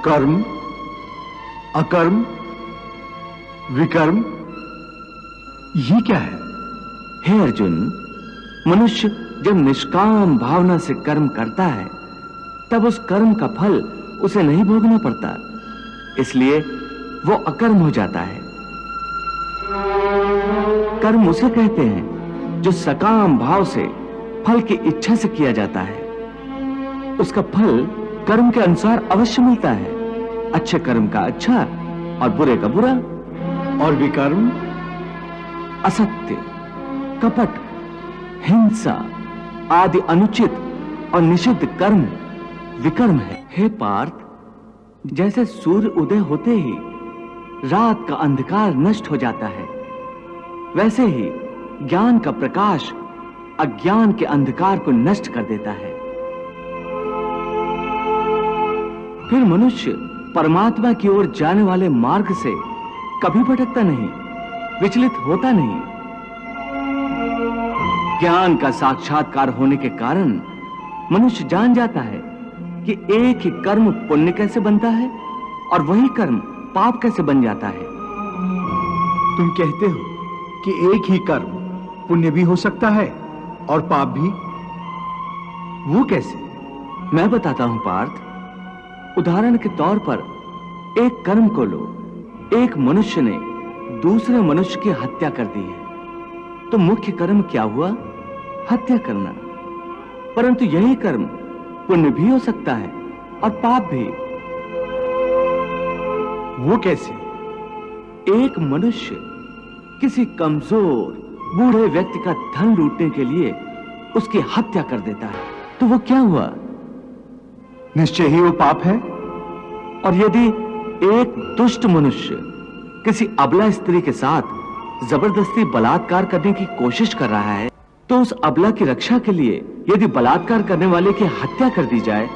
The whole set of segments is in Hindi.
कर्म, अकर्म, विकर्म, ये क्या है? हे अर्जुन, मनुष्य जब निष्काम भावना से कर्म करता है तब उस कर्म का फल उसे नहीं भोगना पड़ता, इसलिए वो अकर्म हो जाता है। कर्म उसे कहते हैं जो सकाम भाव से फल की इच्छा से किया जाता है। उसका फल कर्म के अनुसार अवश्य मिलता है, अच्छे कर्म का अच्छा और बुरे का बुरा। और विकर्म? असत्य, कपट, हिंसा आदि अनुचित और निषिद्ध कर्म विकर्म है। हे पार्थ, जैसे सूर्य उदय होते ही रात का अंधकार नष्ट हो जाता है, वैसे ही ज्ञान का प्रकाश अज्ञान के अंधकार को नष्ट कर देता है। फिर मनुष्य परमात्मा की ओर जाने वाले मार्ग से कभी भटकता नहीं, विचलित होता नहीं। ज्ञान का साक्षात्कार होने के कारण मनुष्य जान जाता है कि एक ही कर्म पुण्य कैसे बनता है और वही कर्म पाप कैसे बन जाता है। तुम कहते हो कि एक ही कर्म पुण्य भी हो सकता है और पाप भी, वो कैसे? मैं बताता हूं पार्थ। उदाहरण के तौर पर एक कर्म को लो। एक मनुष्य ने दूसरे मनुष्य की हत्या कर दी है, तो मुख्य कर्म क्या हुआ? हत्या करना। परंतु यही कर्म पुण्य भी हो सकता है और पाप भी। वो कैसे? एक मनुष्य किसी कमजोर बूढ़े व्यक्ति का धन लूटने के लिए उसकी हत्या कर देता है, तो वो क्या हुआ? निश्चय ही वो पाप है। और यदि एक दुष्ट मनुष्य किसी अबला स्त्री के साथ जबरदस्ती बलात्कार करने की कोशिश कर रहा है, तो उस अबला की रक्षा के लिए यदि बलात्कार करने वाले की हत्या कर दी जाए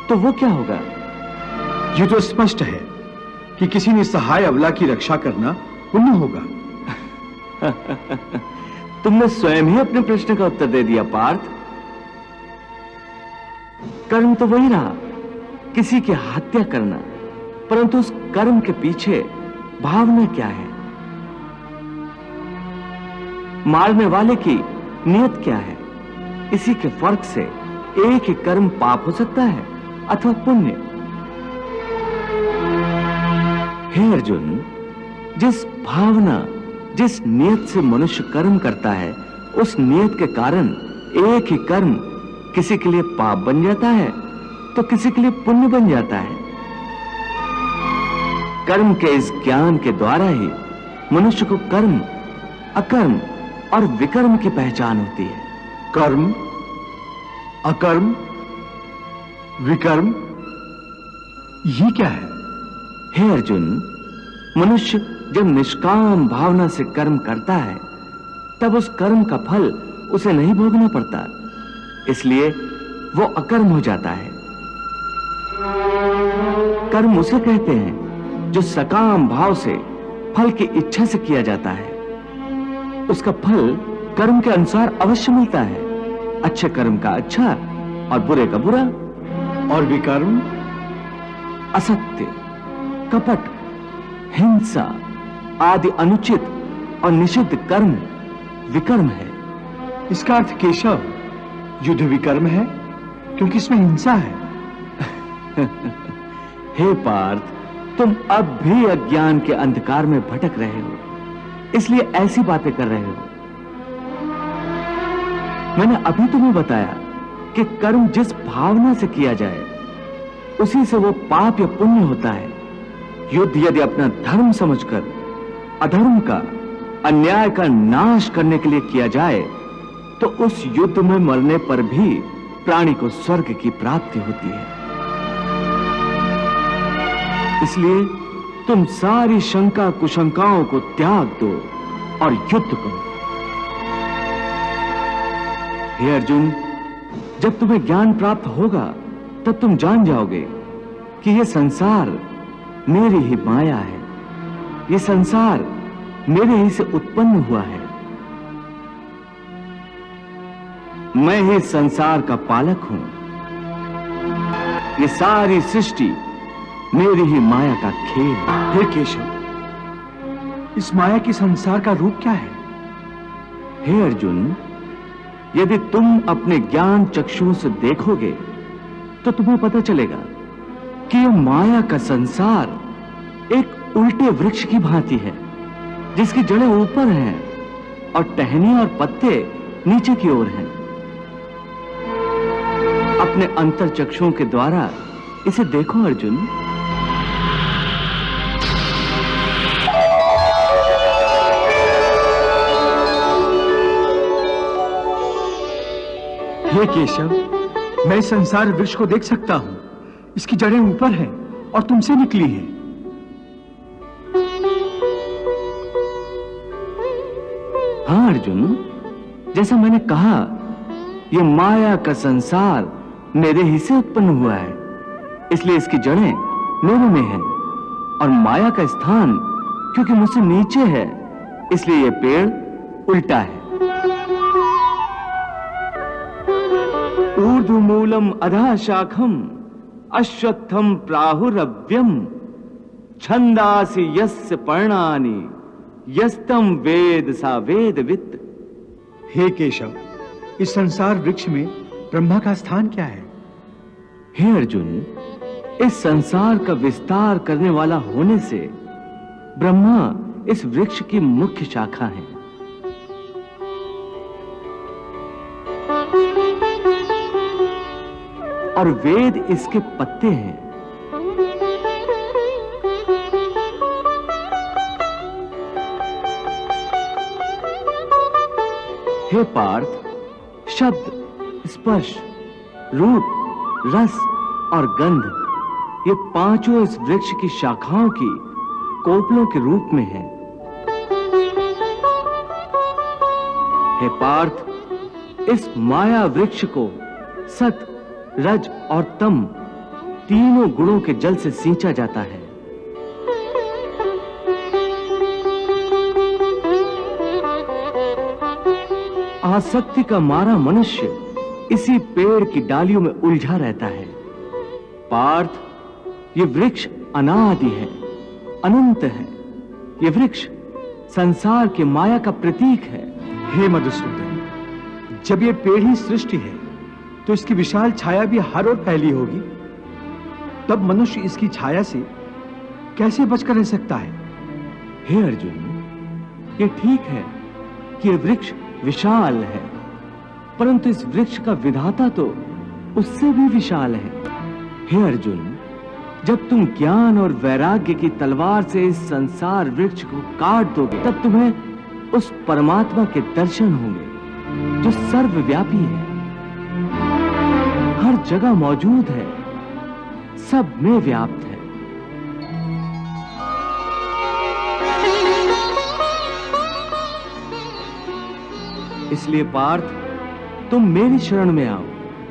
तो वो क्या होगा? ये तो स्पष्ट है कि किसी निसहाय अबला की रक्षा करना पुण्य होगा। तुमने स्वयं ही अपने प्रश्न का उत्तर दे दिया पार्थ। कर्म तो वही रहा, किसी की हत्या करना, परंतु उस कर्म के पीछे भावना क्या है? मारने वाले की नियत क्या है? इसी के फर्क से एक ही कर्म पाप हो सकता है अथवा पुण्य। हे अर्जुन, जिस भावना, जिस नियत से मनुष्य कर्म करता है, उस नियत के कारण एक ही कर्म किसी के लिए पाप बन जाता है तो किसी के लिए पुण्य बन जाता है। कर्म के इस ज्ञान के द्वारा ही मनुष्य को कर्म, अकर्म और विकर्म की पहचान होती है। कर्म, अकर्म, विकर्म, ये क्या है? हे अर्जुन, मनुष्य जब निष्काम भावना से कर्म करता है तब उस कर्म का फल उसे नहीं भोगना पड़ता, इसलिए वो अकर्म हो जाता है। कर्म उसे कहते हैं जो सकाम भाव से फल की इच्छा से किया जाता है। उसका फल कर्म के अनुसार अवश्य मिलता है, अच्छे कर्म का अच्छा और बुरे का बुरा। और विकर्म? असत्य, कपट, हिंसा आदि अनुचित और निषिद्ध कर्म विकर्म है। इसका अर्थ केशव युद्ध विकर्म है, क्योंकि इसमें हिंसा है। हे पार्थ, तुम अब भी अज्ञान के अंधकार में भटक रहे हो, इसलिए ऐसी बातें कर रहे हो। मैंने अभी तुम्हें बताया कि कर्म जिस भावना से किया जाए उसी से वो पाप या पुण्य होता है। युद्ध यदि अपना धर्म समझकर अधर्म का, अन्याय का नाश करने के लिए किया जाए तो उस युद्ध में मरने पर भी प्राणी को स्वर्ग की प्राप्ति होती है। इसलिए तुम सारी शंका कुशंकाओं को त्याग दो और युद्ध करो। हे अर्जुन, जब तुम्हें ज्ञान प्राप्त होगा तब तुम जान जाओगे कि यह संसार मेरी ही माया है, यह संसार मेरे ही से उत्पन्न हुआ है। मैं ही संसार का पालक हूं। ये सारी सृष्टि मेरी ही माया का खेल। हे केशव, इस माया की संसार का रूप क्या है? हे अर्जुन, यदि तुम अपने ज्ञान चक्षुओं से देखोगे तो तुम्हें पता चलेगा कि यह माया का संसार एक उल्टे वृक्ष की भांति है, जिसकी जड़ें ऊपर हैं और टहनी और पत्ते नीचे की ओर हैं। अपने अंतर चक्षुओं के द्वारा इसे देखो अर्जुन। हे केशव, मैं संसार वृक्ष को देख सकता हूं। इसकी जड़ें ऊपर हैं और तुमसे निकली हैं। हाँ अर्जुन, जैसा मैंने कहा, यह माया का संसार मेरे ही से उत्पन्न हुआ है, इसलिए इसकी जड़ें मेरे में हैं, और माया का स्थान क्योंकि मुझसे नीचे है, इसलिए यह पेड़ उल्टा है। ऊर्ध्वमूलम अधः शाखम अश्वत्थम प्राहुरव्यम छंदासि यस्य पर्णानि यस्तम वेद सा वेदवित्। हे केशव, इस संसार वृक्ष में ब्रह्मा का स्थान क्या है? हे अर्जुन, इस संसार का विस्तार करने वाला होने से ब्रह्मा इस वृक्ष की मुख्य शाखा है। और वेद इसके पत्ते हैं। हे पार्थ, शब्द, स्पर्श, रूप, रस और गंध, ये पांचों इस वृक्ष की शाखाओं की कोपलों के रूप में हैं। हे पार्थ, इस माया वृक्ष को सत, रज और तम तीनों गुणों के जल से सींचा जाता है। आसक्ति का मारा मनुष्य इसी पेड़ की डालियों में उलझा रहता है। पार्थ, ये वृक्ष अनादि है, अनंत है। ये वृक्ष संसार के माया का प्रतीक है। हे मधुसूदन, जब ये पेड़ ही सृष्टि है तो इसकी विशाल छाया भी हर ओर फैली होगी। तब मनुष्य इसकी छाया से कैसे बचकर रह सकता है? हे अर्जुन, ये ठीक है कि यह वृक्ष विशाल है, परंतु इस वृक्ष का विधाता तो उससे भी विशाल है। हे अर्जुन, जब तुम ज्ञान और वैराग्य की तलवार से इस संसार वृक्ष को काट दोगे, तब तुम्हें उस परमात्मा के दर्शन होंगे जो सर्वव्यापी है, हर जगह मौजूद है, सब में व्याप्त है। इसलिए पार्थ, तुम मेरी शरण में आओ।